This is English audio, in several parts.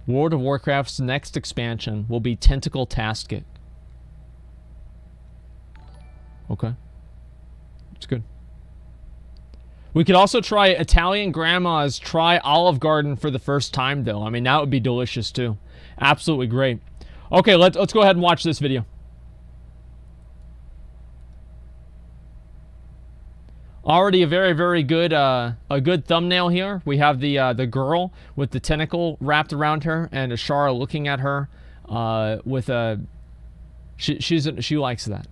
World of Warcraft's next expansion will be Tentacle TASTIC. Okay. It's good. We could also try Italian Grandma's Try Olive Garden for the first time, though. I mean, that would be delicious, too. Absolutely great. Okay, let's go ahead and watch this video. Already a very, very good a good thumbnail here. We have the girl with the tentacle wrapped around her and Ashara looking at her with a she likes that.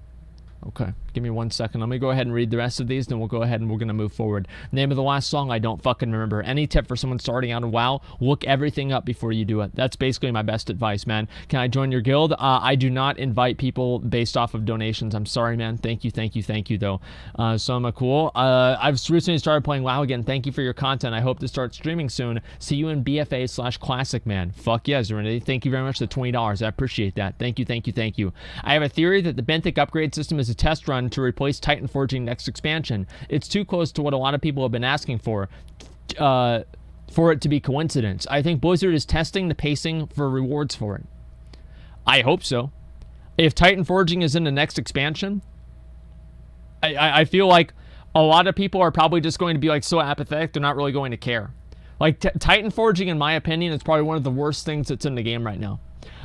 Okay, give me 1 second. Let me go ahead and read the rest of these, then we'll go ahead and we're going to move forward. Name of the last song, I don't fucking remember. Any tip for someone starting out in WoW? Look everything up before you do it. That's basically my best advice, man. Can I join your guild? I do not invite people based off of donations. I'm sorry, man. Thank you, though. So I'm cool. I've recently started playing WoW again. Thank you for your content. I hope to start streaming soon. See you in BFA/Classic, man. Fuck yeah, Serenity. Thank you very much for the $20. I appreciate that. Thank you. I have a theory that the Benthic upgrade system is a test run to replace Titan Forging next expansion. It's too close to what a lot of people have been asking for it to be coincidence. I think Blizzard is testing the pacing for rewards for it. I hope so. If Titan Forging is in the next expansion, I feel like a lot of people are probably just going to be like so apathetic, they're not really going to care. Like Titan Forging, in my opinion, is probably one of the worst things that's in the game right now.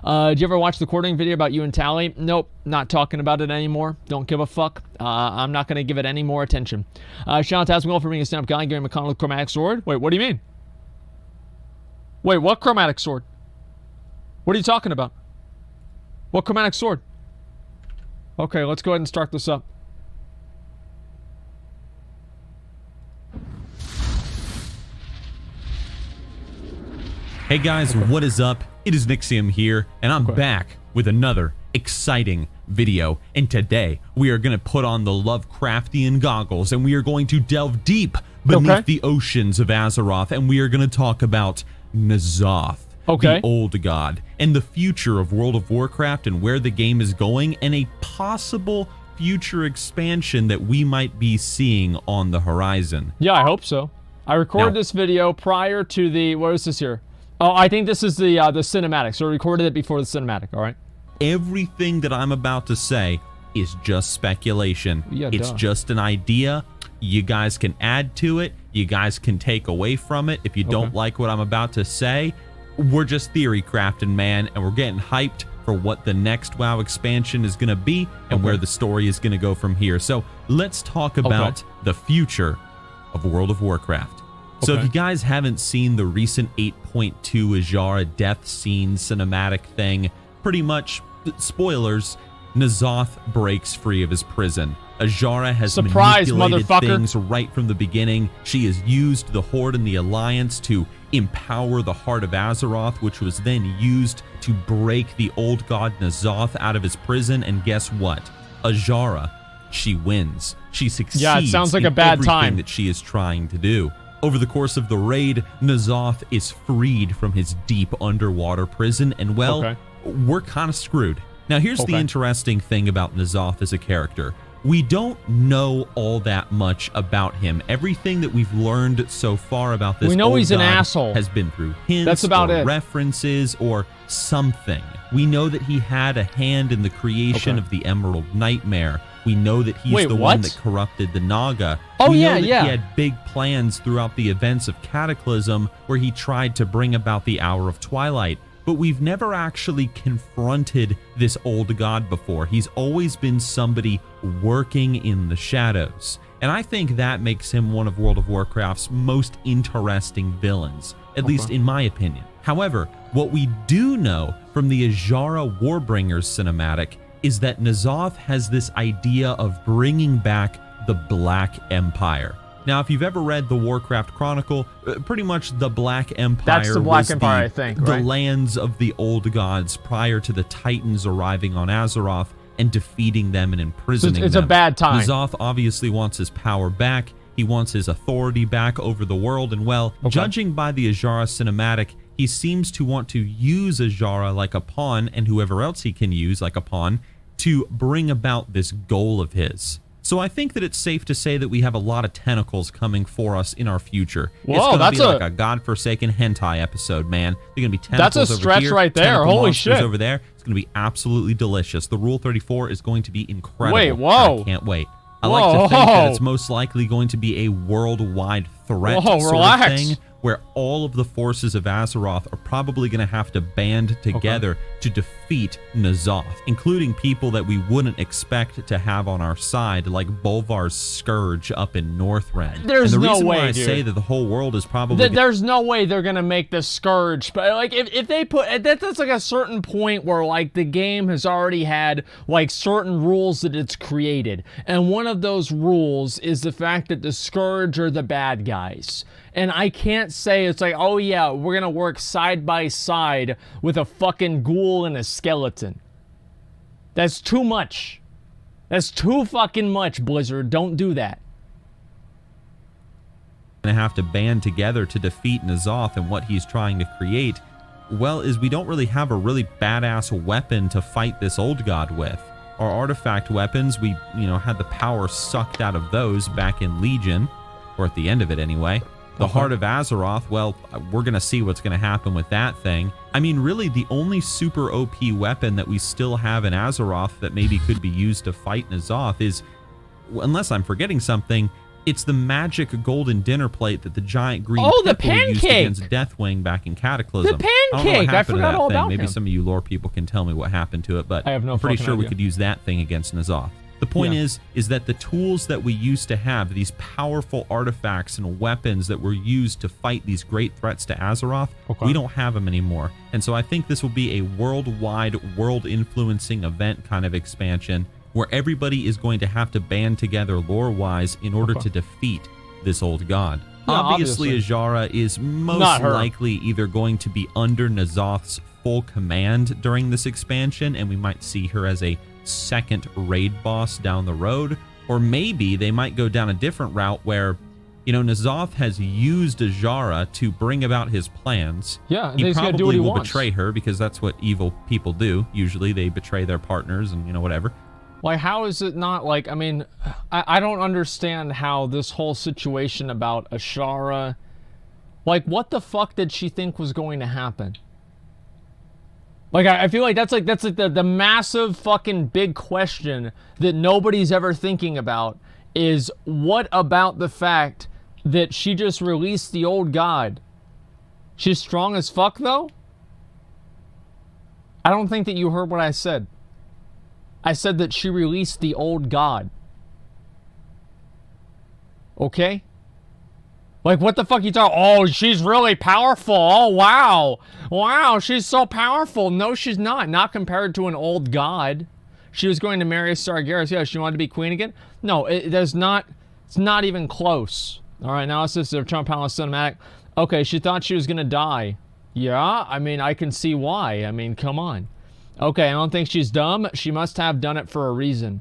Did you ever watch the Courting video about you and Tally? Nope, not talking about it anymore. Don't give a fuck. I'm not going to give it any more attention. Shout out to Asmongold for being a stand-up guy. Gary McConnell with chromatic sword. Wait, what do you mean? Wait, what chromatic sword? What are you talking about? What chromatic sword? Okay, let's go ahead and start this up. Hey guys, what is up? It is Nixium here, and I'm back with another exciting video. And today, we are going to put on the Lovecraftian goggles, and we are going to delve deep beneath the oceans of Azeroth, and we are going to talk about N'Zoth, the old god, and the future of World of Warcraft and where the game is going, and a possible future expansion that we might be seeing on the horizon. Yeah, I hope so. I recorded this video prior to the, what is this here? Oh, I think this is the cinematic. So I recorded it before the cinematic, all right? Everything that I'm about to say is just speculation. Yeah, it's just an idea. You guys can add to it. You guys can take away from it. If you don't like what I'm about to say, we're just theory crafting, man, and we're getting hyped for what the next WoW expansion is going to be and where the story is going to go from here. So let's talk about the future of World of Warcraft. So if you guys haven't seen the recent 8.2 Azshara death scene cinematic thing, pretty much, spoilers, N'Zoth breaks free of his prison. Azshara has manipulated things right from the beginning. She has used the Horde and the Alliance to empower the heart of Azeroth, which was then used to break the old god N'Zoth out of his prison. And guess what? Azshara, she wins. She succeeds in everything that she is trying to do. Over the course of the raid, N'Zoth is freed from his deep underwater prison, and well, we're kind of screwed. Now here's the interesting thing about N'Zoth as a character. We don't know all that much about him. Everything that we've learned so far about this he's an asshole has been through hints or references or something. We know that he had a hand in the creation of the Emerald Nightmare. We know that he's the one that corrupted the Naga. We know that he had big plans throughout the events of Cataclysm where he tried to bring about the Hour of Twilight. But we've never actually confronted this old god before. He's always been somebody working in the shadows. And I think that makes him one of World of Warcraft's most interesting villains, at least in my opinion. However, what we do know from the Azshara Warbringers cinematic is that N'Zoth has this idea of bringing back the Black Empire. Now, if you've ever read the Warcraft Chronicle, pretty much the Black Empire the lands of the old gods prior to the Titans arriving on Azeroth and defeating them and imprisoning them. It's a bad time. N'Zoth obviously wants his power back. He wants his authority back over the world. And well, judging by the Azshara cinematic, he seems to want to use Azshara like a pawn, and whoever else he can use like a pawn, to bring about this goal of his. So I think that it's safe to say that we have a lot of tentacles coming for us in our future. Whoa, it's going to that's be like a godforsaken hentai episode, man. They're going to be tentacles That's a stretch over here, right there. tentacle Holy monsters shit. over there. It's going to be absolutely delicious. The Rule 34 is going to be incredible. Wait, whoa. I can't wait. I like to think that it's most likely going to be a worldwide threat sort of thing, where all of the forces of Azeroth are probably going to have to band together to defeat N'Zoth, including people that we wouldn't expect to have on our side, like Bolvar's Scourge up in Northrend. There's and the no reason way, why I dude. say that the whole world is probably There's no way they're gonna make the Scourge, but like if they put that's like a certain point where like the game has already had like certain rules that it's created, and one of those rules is the fact that the Scourge are the bad guys. And I can't say it's like, oh yeah, we're gonna work side by side with a fucking ghoul and a skeleton. That's too much. That's too fucking much, Blizzard. Don't do that. going to have to band together to defeat N'Zoth and what he's trying to create, well, is we don't really have a really badass weapon to fight this old god with. Our artifact weapons, we, had the power sucked out of those back in Legion, or at the end of it anyway. The Heart of Azeroth, well, we're going to see what's going to happen with that thing. I mean, really, the only super OP weapon that we still have in Azeroth that maybe could be used to fight N'Zoth is, unless I'm forgetting something, it's the magic golden dinner plate that the giant green people used against Deathwing back in Cataclysm. The pancake! I forgot all about Maybe him. some of you lore people can tell me what happened to it, but I have no I'm pretty fucking sure we idea. could use that thing against N'Zoth. The point is that the tools that we used to have, these powerful artifacts and weapons that were used to fight these great threats to Azeroth, we don't have them anymore. And so I think this will be a worldwide, world-influencing event kind of expansion where everybody is going to have to band together lore-wise in order to defeat this old god. Yeah, Obviously, Azshara is most likely either going to be under N'Zoth's full command during this expansion, and we might see her as a second raid boss down the road, or maybe they might go down a different route where, N'Zoth has used Azshara to bring about his plans. Yeah, he he's gonna do what probably he will wants. betray her because that's what evil people do. Usually they betray their partners and whatever. Like, how is it not like, I mean, I don't understand how this whole situation about Azshara, like, what the fuck did she think was going to happen? Like, I feel like that's like the massive fucking big question that nobody's ever thinking about is, what about the fact that she just released the old god? She's strong as fuck, though? I don't think that you heard what I said. I said that she released the old god. Okay? Like, what the fuck you talking? Oh, she's really powerful. Oh, wow. Wow, she's so powerful. No, she's not. Not compared to an old god. She was going to marry Sargeras. Yeah, she wanted to be queen again. No, it's not even close. All right, now it's just a Trump Palace cinematic. Okay, she thought she was going to die. Yeah, I mean, I can see why. I mean, come on. Okay, I don't think she's dumb. She must have done it for a reason.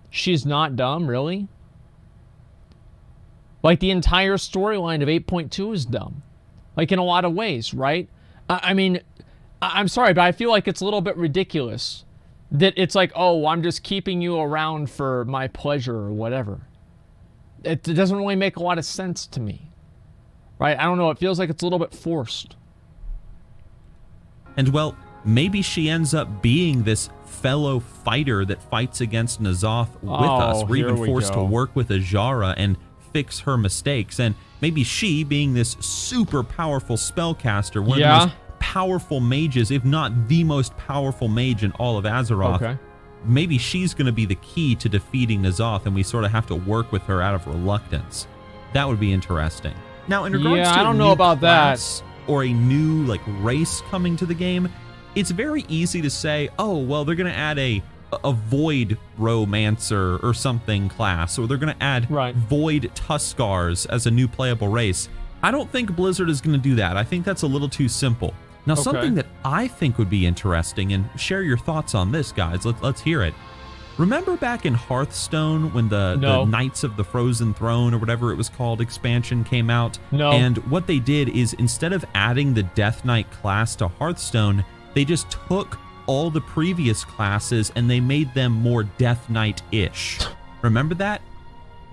She's not dumb, really? Like, the entire storyline of 8.2 is dumb. Like, in a lot of ways, right? I mean, I'm sorry, but I feel like it's a little bit ridiculous that it's like, oh, I'm just keeping you around for my pleasure or whatever. It doesn't really make a lot of sense to me. Right? I don't know. It feels like it's a little bit forced. And, well, maybe she ends up being this fellow fighter that fights against N'Zoth with us. We're even forced to work with Azshara and fix her mistakes, and maybe she, being this super powerful spellcaster, one of the most powerful mages, if not the most powerful mage in all of Azeroth, maybe she's going to be the key to defeating N'Zoth, and we sort of have to work with her out of reluctance. That would be interesting. Now, in regards to I don't know about that, or a new race coming to the game, it's very easy to say, oh, well, they're going to add a Void Romancer or something class, or they're going to add Void Tuskars as a new playable race. I don't think Blizzard is going to do that. I think that's a little too simple. Now, something that I think would be interesting, and share your thoughts on this, guys. Let's hear it. Remember back in Hearthstone when the Knights of the Frozen Throne, or whatever it was called, expansion came out? And what they did is, instead of adding the Death Knight class to Hearthstone, they just took all the previous classes and they made them more Death Knight-ish, Remember that?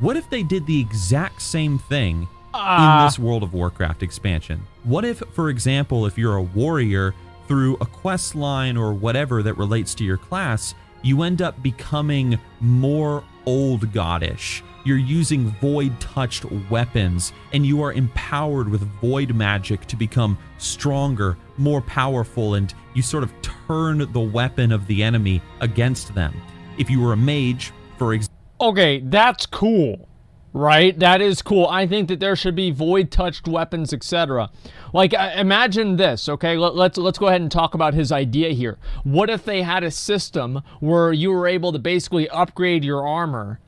What if they did the exact same thing in this World of Warcraft expansion? What if, for example, if you're a warrior through a quest line or whatever that relates to your class, you end up becoming more old goddish. You're using void-touched weapons, and you are empowered with void magic to become stronger, more powerful, and you sort of turn the weapon of the enemy against them. If you were a mage, for example... Okay, that's cool, right? That is cool. I think that there should be void-touched weapons, etc. Like, imagine this, okay? Let's go ahead and talk about his idea here. What if they had a system where you were able to basically upgrade your armor?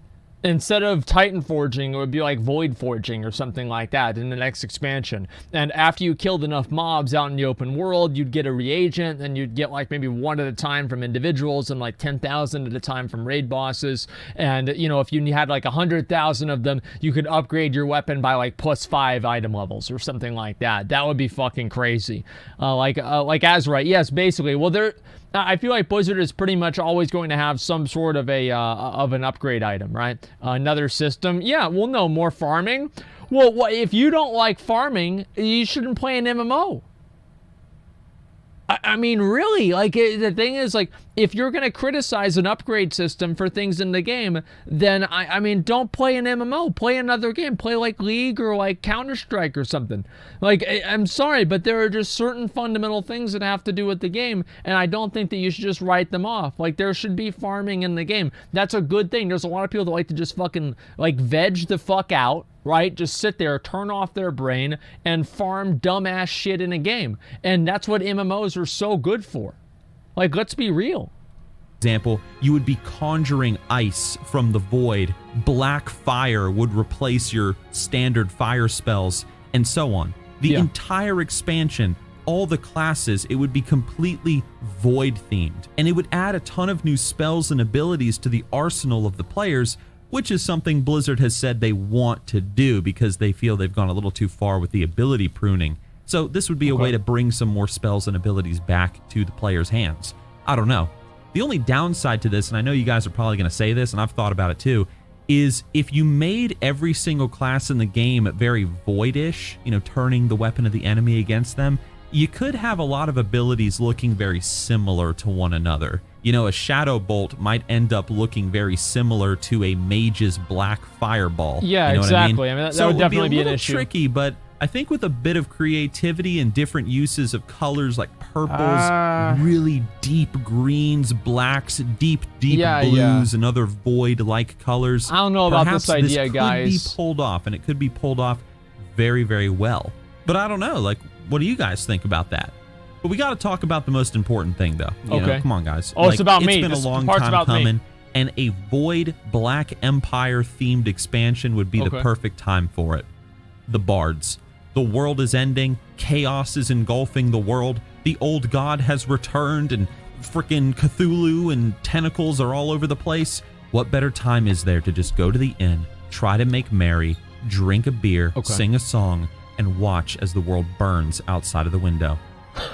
Instead of Titan forging, it would be like void forging or something like that in the next expansion. And after you killed enough mobs out in the open world, you'd get a reagent, and you'd get like maybe 1 at a time from individuals and like 10,000 at a time from raid bosses. And, you know, if you had like 100,000 of them, you could upgrade your weapon by like +5 item levels or something like that. That would be fucking crazy. Like Azrite, yes, basically. Well, I feel like Blizzard is pretty much always going to have some sort of an upgrade item, right? Another system. Yeah, well, no, more farming. Well, if you don't like farming, you shouldn't play an MMO. I mean, really, like, the thing is, like, if you're going to criticize an upgrade system for things in the game, then, I mean, don't play an MMO. Play another game. Play, like, League or, like, Counter-Strike or something. Like, I'm sorry, but there are just certain fundamental things that have to do with the game, and I don't think that you should just write them off. Like, there should be farming in the game. That's a good thing. There's a lot of people that like to just fucking, like, veg the fuck out, right? Just sit there, turn off their brain, and farm dumbass shit in a game. And that's what MMOs are so good for. Like, let's be real. Example, you would be conjuring ice from the void. Black fire would replace your standard fire spells, and so on. The entire expansion, all the classes, it would be completely void themed. And it would add a ton of new spells and abilities to the arsenal of the players, which is something Blizzard has said they want to do because they feel they've gone a little too far with the ability pruning. So this would be a way to bring some more spells and abilities back to the players' hands. I don't know. The only downside to this, and I know you guys are probably going to say this, and I've thought about it too, is if you made every single class in the game very voidish, you know, turning the weapon of the enemy against them, you could have a lot of abilities looking very similar to one another. You know, a Shadow Bolt might end up looking very similar to a mage's black fireball. Yeah, you know exactly. What I mean? That would definitely be an issue. So it would be a little tricky, but I think with a bit of creativity and different uses of colors like purples, really deep greens, blacks, deep blues, and other void-like colors. I don't know about this idea, guys. This could be pulled off, and it could be pulled off very, very well. But I don't know. Like, what do you guys think about that? But we got to talk about the most important thing, though. You know, come on, guys. Oh, it's about me. It's been a long time coming, and a Void Black Empire themed expansion would be the perfect time for it. The Bards. The world is ending. Chaos is engulfing the world. The old god has returned, and frickin' Cthulhu and tentacles are all over the place. What better time is there to just go to the inn, try to make merry, drink a beer, sing a song, and watch as the world burns outside of the window?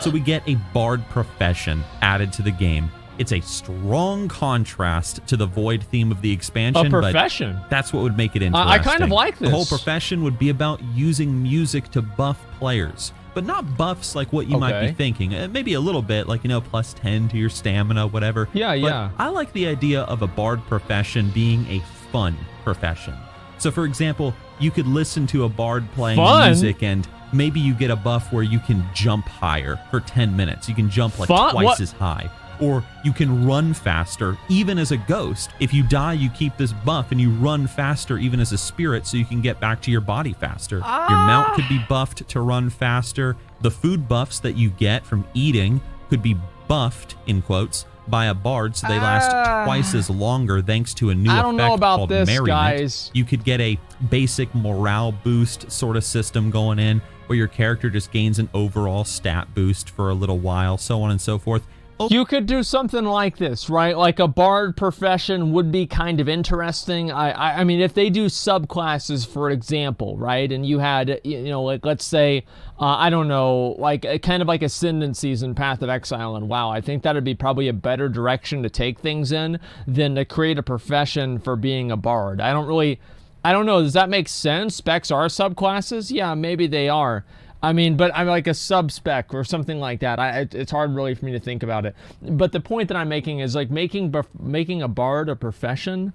So we get a bard profession added to the game. It's a strong contrast to the void theme of the expansion. A profession? But that's what would make it interesting. I kind of like this. The whole profession would be about using music to buff players. But not buffs like what you might be thinking. Maybe a little bit, like, you know, +10 to your stamina, whatever. Yeah. I like the idea of a bard profession being a fun profession. So, for example, you could listen to a bard playing music, and maybe you get a buff where you can jump higher for 10 minutes. You can jump like twice as high. Or you can run faster, even as a ghost. If you die, you keep this buff, and you run faster even as a spirit, so you can get back to your body faster. Your mount could be buffed to run faster. The food buffs that you get from eating could be buffed, in quotes, by a bard, so they last twice as longer thanks to a new effect called merriment. Guys. You could get a basic morale boost sort of system going in, where your character just gains an overall stat boost for a little while, so on and so forth. You could do something like this, right? Like a bard profession would be kind of interesting. I mean, if they do subclasses, for example, right? And you had, you know, like, let's say, I don't know, like kind of like Ascendancies in Path of Exile and WoW. I think that would be probably a better direction to take things in than to create a profession for being a bard. I don't know. Does that make sense? Specs are subclasses? Yeah, maybe they are. I mean, but I'm like a sub-spec or something like that. It's hard really for me to think about it. But the point that I'm making is like making a bard a profession.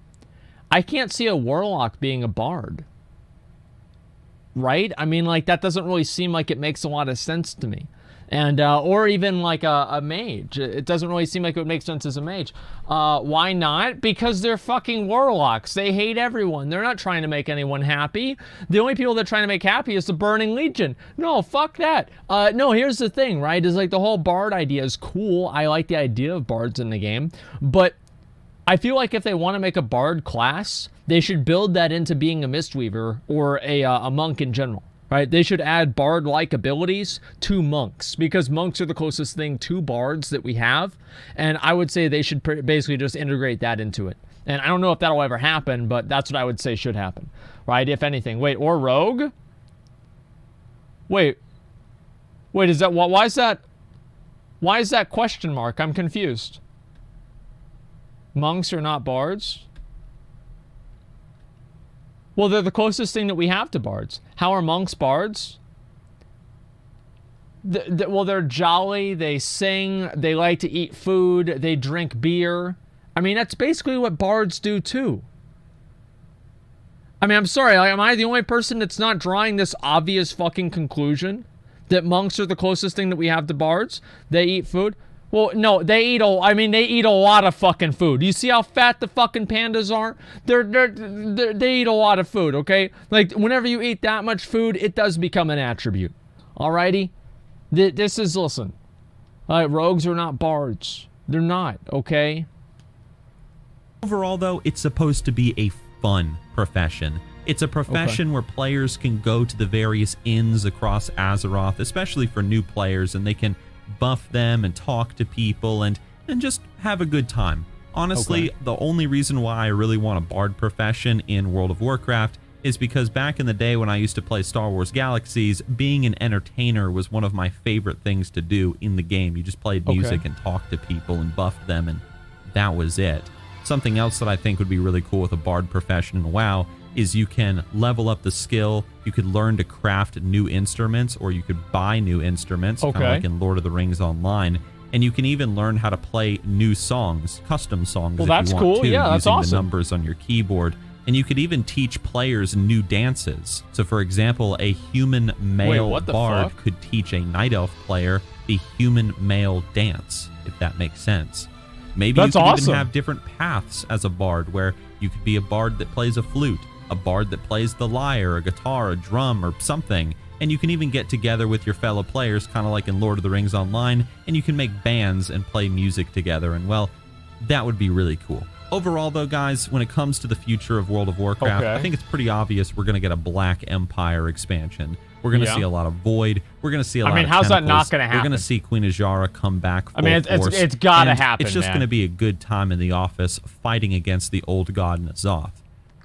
I can't see a warlock being a bard. Right? I mean, like that doesn't really seem like it makes a lot of sense to me. And or even like a mage. It doesn't really seem like it would make sense as a mage. Why not? Because they're fucking warlocks. They hate everyone. They're not trying to make anyone happy. The only people they're trying to make happy is the Burning Legion. No, fuck that. No, here's the thing, right? Is like the whole bard idea is cool. I like the idea of bards in the game. But I feel like if they want to make a bard class, they should build that into being a Mistweaver or a monk in general. Right? They should add bard-like abilities to monks, because monks are the closest thing to bards that we have, and I would say they should basically just integrate that into it. And I don't know if that'll ever happen, but that's what I would say should happen, right? If anything. Wait, or rogue? Wait, is that why is that question mark? I'm confused. Monks are not bards? Well, they're the closest thing that we have to bards. How are monks bards? Well, they're jolly, they sing, they like to eat food, they drink beer. I mean, that's basically what bards do too. I mean, I'm sorry, am I the only person that's not drawing this obvious fucking conclusion? That monks are the closest thing that we have to bards? They eat food? Well, no, they eat a lot of fucking food. You see how fat the fucking pandas are? They eat a lot of food, okay? Like, whenever you eat that much food, it does become an attribute. Alrighty? Listen. Rogues are not bards. They're not, okay? Overall, though, it's supposed to be a fun profession. It's a profession where players can go to the various inns across Azeroth, especially for new players, and they can buff them and talk to people and just have a good time. Honestly, the only reason why I really want a bard profession in World of Warcraft is because back in the day when I used to play Star Wars Galaxies, being an entertainer was one of my favorite things to do in the game. You just played music and talked to people and buffed them, and that was it. Something else that I think would be really cool with a bard profession in WoW is you can level up the skill, you could learn to craft new instruments, or you could buy new instruments, kind of like in Lord of the Rings Online, and you can even learn how to play new songs, custom songs if you want to, using the numbers on your keyboard. And you could even teach players new dances. So for example, a human male bard could teach a night elf player the human male dance, if that makes sense. Maybe you could even have different paths as a bard, where you could be a bard that plays a flute, a bard that plays the lyre, a guitar, a drum, or something. And you can even get together with your fellow players, kind of like in Lord of the Rings Online, and you can make bands and play music together. And well, that would be really cool. Overall, though, guys, when it comes to the future of World of Warcraft, I think it's pretty obvious we're going to get a Black Empire expansion. We're going to see a lot of Void. We're going to see a lot of how's that not going to happen? We're going to see Queen Azshara come back full force. It's got to happen, It's just going to be a good time in the office fighting against the old god N'Zoth.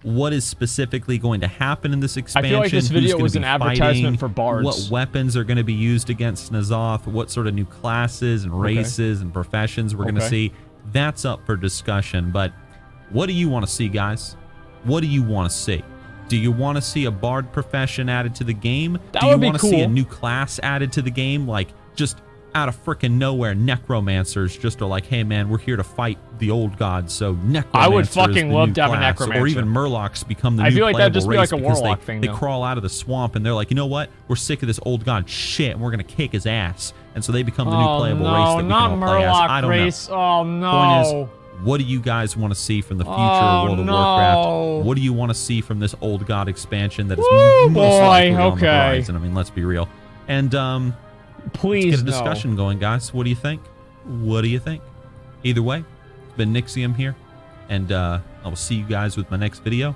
What is specifically going to happen in this expansion? I feel like this video was an advertisement for bards. What weapons are going to be used against N'Zoth? What sort of new classes and races and professions we're going to see? That's up for discussion. But what do you want to see, guys? What do you want to see? Do you want to see a bard profession added to the game? That would be cool. Do you want to see a new class added to the game? Like, just out of freaking nowhere, necromancers just are like, hey man, we're here to fight the old gods, so necromancer I would fucking love to have a necromancer. Or even murlocs become the new playable race. I feel like that'd just be like a warlock thing. They crawl out of the swamp and they're like, you know what? We're sick of this old god shit and we're gonna kick his ass. And so they become the new playable race that we can all play as. I don't know. Oh no. Point is, what do you guys want to see from the future of World of Warcraft? What do you want to see from this old god expansion that is most likely on the horizon? I mean, let's be real. And please, let's get a discussion going, guys. What do you think? What do you think? Either way, it's been Nixium here, and I will see you guys with my next video.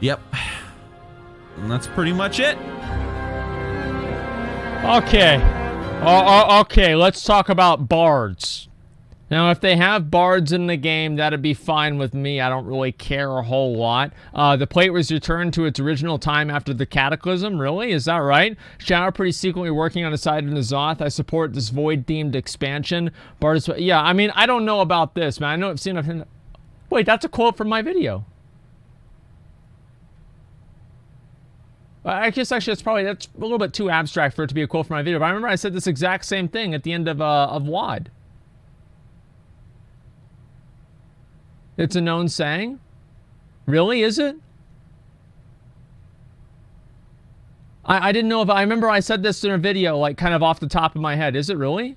Yep. And that's pretty much it. Okay. Okay, let's talk about bards. Now, if they have bards in the game, that'd be fine with me. I don't really care a whole lot. The plate was returned to its original time after the Cataclysm. Really? Is that right? Shadow pretty secretly working on the side of N'Zoth. I support this void-themed expansion. Bards, yeah, I mean, I don't know about this, man. I know I've seen a... Wait, that's a quote from my video. I guess actually that's a little bit too abstract for it to be a quote from my video. But I remember I said this exact same thing at the end of WAD. It's a known saying? Really, is it? I didn't know if... I remember I said this in a video, like, kind of off the top of my head. Is it really?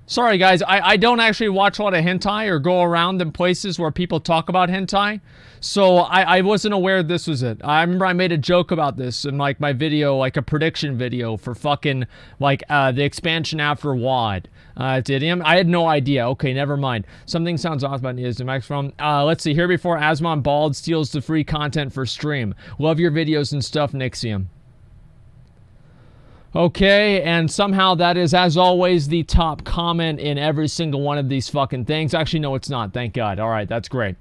Sorry, guys. I don't actually watch a lot of hentai or go around in places where people talk about hentai. So I wasn't aware this was it. I remember I made a joke about this in, like, my video, like, a prediction video for fucking, like, the expansion after WAD. Didium. I had no idea. Okay, never mind. Something sounds off about is the microphone. Let's see. Here before Asmongold steals the free content for stream. Love your videos and stuff, Nixium. Okay, and somehow that is, as always, the top comment in every single one of these fucking things. Actually, no, it's not. Thank God. All right, that's great.